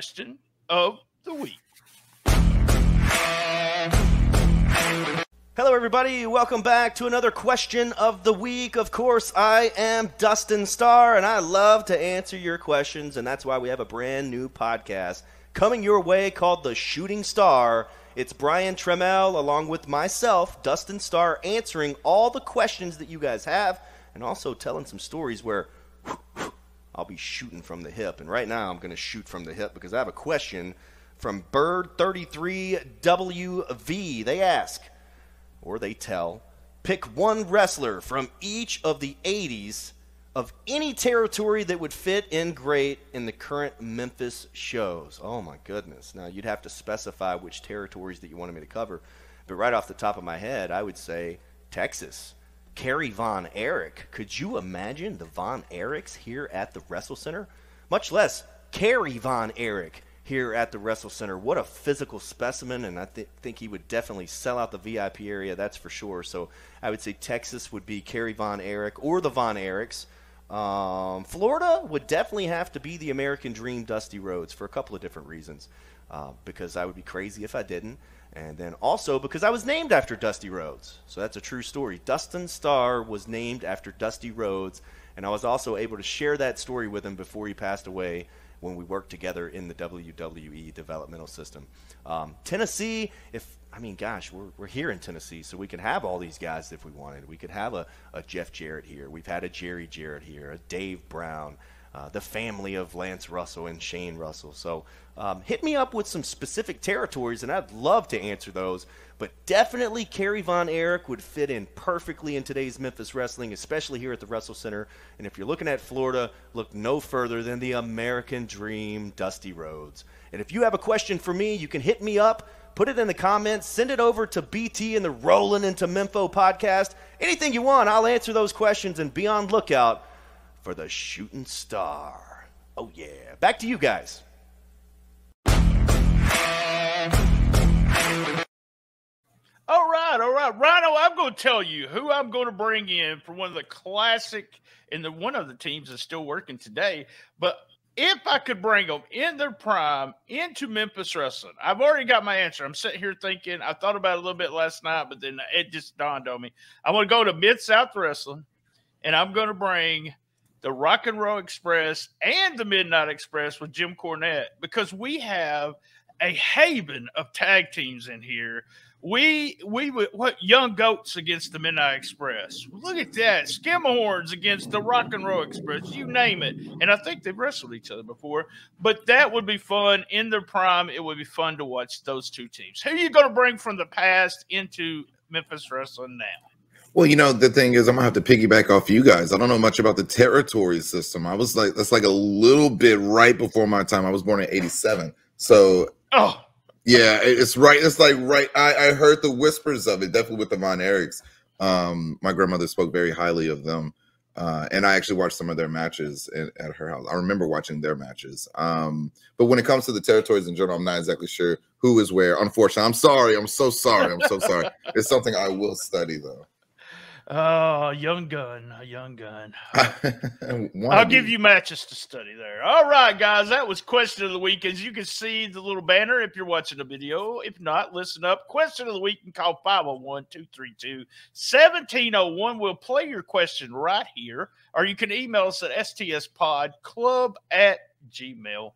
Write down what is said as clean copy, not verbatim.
question of the week. Hello, everybody. Welcome back to another question of the week. Of course, I am Dustin Starr, and I love to answer your questions, and that's why we have a brand new podcast coming your way called the Shooting STARR. It's Brian Tremell, along with myself, Dustin Starr, answering all the questions that you guys have, and also telling some stories where I'll be shooting from the hip. And right now, I'm going to shoot from the hip because I have a question from Bird33WV. They ask, or they tell, pick one wrestler from each of the 80s of any territory that would fit in great in the current Memphis shows. Oh my goodness. Now you'd have to specify which territories that you wanted me to cover. But right off the top of my head, I would say Texas. Kerry Von Erich. Could you imagine the Von Erichs here at the Wrestle Center? Much less Kerry Von Erich here at the Wrestle Center. What a physical specimen, and I think he would definitely sell out the VIP area, that's for sure. So I would say Texas would be Kerry Von Erich or the Von Erichs. Florida would definitely have to be the American Dream, Dusty Rhodes, for a couple of different reasons. Because I would be crazy if I didn't, and then also because I was named after Dusty Rhodes. So that's a true story. Dustin Starr was named after Dusty Rhodes, and I was also able to share that story with him before he passed away when we worked together in the WWE developmental system. Tennessee, we're here in Tennessee, so we can have all these guys if we wanted. We could have a Jeff Jarrett here. We've had a Jerry Jarrett here, a Dave Brown, the family of Lance Russell and Shane Russell. So hit me up with some specific territories, and I'd love to answer those. But definitely Kerry Von Erich would fit in perfectly in today's Memphis wrestling, especially here at the Wrestle Center. And if you're looking at Florida, look no further than the American Dream, Dusty Rhodes. And if you have a question for me, you can hit me up, put it in the comments, send it over to BT and the Rollin into Mempho Podcast. Anything you want, I'll answer those questions, and be on lookout for the Shooting STARR. Oh, yeah. Back to you guys. All right. Rhino, I'm going to tell you who I'm going to bring in for one of the classic, and one of the teams is still working today. But if I could bring them in their prime into Memphis wrestling, I've already got my answer. I'm sitting here thinking, I thought about it a little bit last night, but then it just dawned on me. I want to go to Mid-South Wrestling, and I'm going to bring the Rock and Roll Express and the Midnight Express with Jim Cornette, because we have a haven of tag teams in here. We would Young Goats against the Midnight Express. Look at that. Skimmerhorns against the Rock and Roll Express. You name it. And I think they've wrestled each other before. But that would be fun. In their prime, it would be fun to watch those two teams. Who are you going to bring from the past into Memphis wrestling now? Well, the thing is, I'm going to have to piggyback off you guys. I don't know much about the territory system. That's like a little bit right before my time. I was born in 87. So, yeah, it's right. It's like right. I heard the whispers of it, definitely with the Von Erichs. My grandmother spoke very highly of them. And I actually watched some of their matches at her house. I remember watching their matches. But when it comes to the territories in general, I'm not exactly sure who is where. Unfortunately, I'm sorry. I'm so sorry. I'm so sorry. It's something I will study, though. Oh, a young gun. I'll give you matches to study there. All right, guys, that was Question of the Week. As you can see the little banner if you're watching the video. If not, listen up. Question of the Week, and call 501-232-1701. We'll play your question right here, or you can email us at stspodclub@gmail.com.